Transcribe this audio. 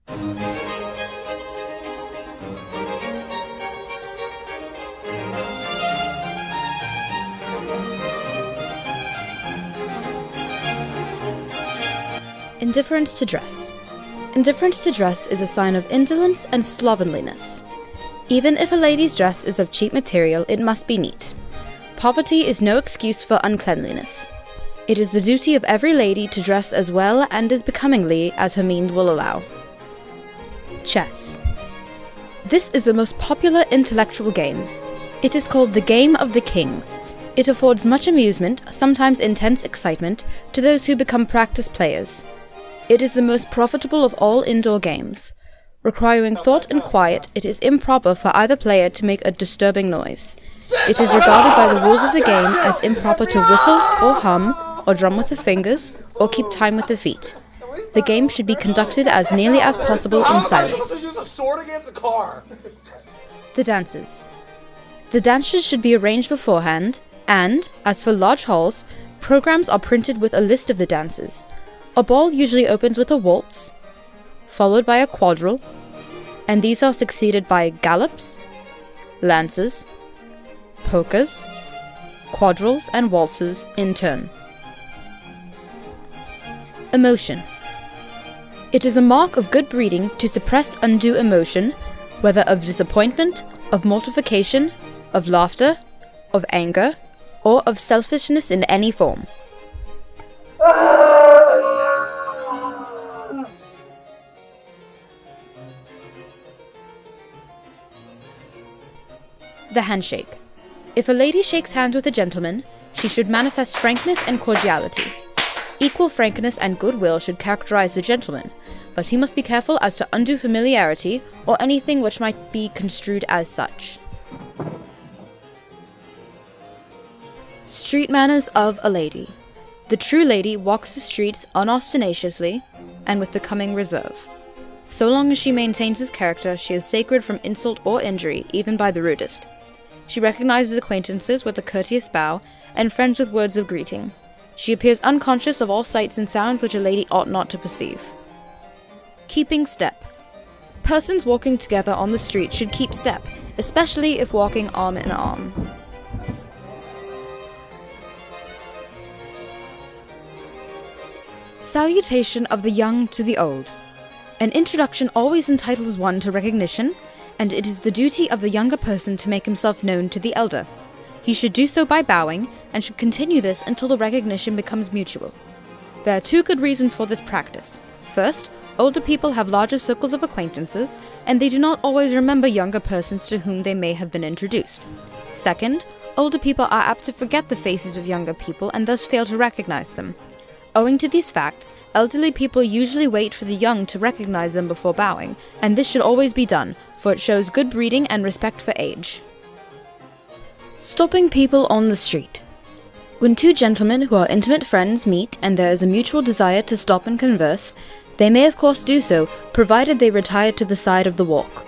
Indifference to dress. Indifference to dress is a sign of indolence and slovenliness. Even if a lady's dress is of cheap material, it must be neat. Poverty is no excuse for uncleanliness. It is the duty of every lady to dress as well and as becomingly as her means will allow. Chess. This is the most popular intellectual game. It is called the Game of the Kings. It affords much amusement, sometimes intense excitement, to those who become practiced players. It is the most profitable of all indoor games. Requiring thought and quiet, it is improper for either player to make a disturbing noise. It is regarded by the rules of the game as improper to whistle or hum, or drum with the fingers, or keep time with the feet. The game should be conducted as nearly as possible in silence. The dances. The dances should be arranged beforehand, and, as for large halls, programs are printed with a list of the dances. A ball usually opens with a waltz, followed by a quadrille, and these are succeeded by gallops, lances, polkas, quadrilles, and waltzes in turn. Emotion. It is a mark of good breeding to suppress undue emotion, whether of disappointment, of mortification, of laughter, of anger, or of selfishness in any form. The handshake. If a lady shakes hands with a gentleman, she should manifest frankness and cordiality. Equal frankness and goodwill should characterize the gentleman, but he must be careful as to undue familiarity or anything which might be construed as such. Street manners of a lady. The true lady walks the streets unostentatiously and with becoming reserve. So long as she maintains his character, she is sacred from insult or injury, even by the rudest. She recognizes acquaintances with a courteous bow, and friends with words of greeting. She appears unconscious of all sights and sounds which a lady ought not to perceive. Keeping step. Persons walking together on the street should keep step, especially if walking arm in arm. Salutation of the young to the old. An introduction always entitles one to recognition, and it is the duty of the younger person to make himself known to the elder. He should do so by bowing, and should continue this until the recognition becomes mutual. There are two good reasons for this practice. First, older people have larger circles of acquaintances, and they do not always remember younger persons to whom they may have been introduced. Second, older people are apt to forget the faces of younger people and thus fail to recognize them. Owing to these facts, elderly people usually wait for the young to recognize them before bowing, and this should always be done, for it shows good breeding and respect for age. Stopping people on the street. When two gentlemen who are intimate friends meet and there is a mutual desire to stop and converse, they may of course do so, provided they retire to the side of the walk.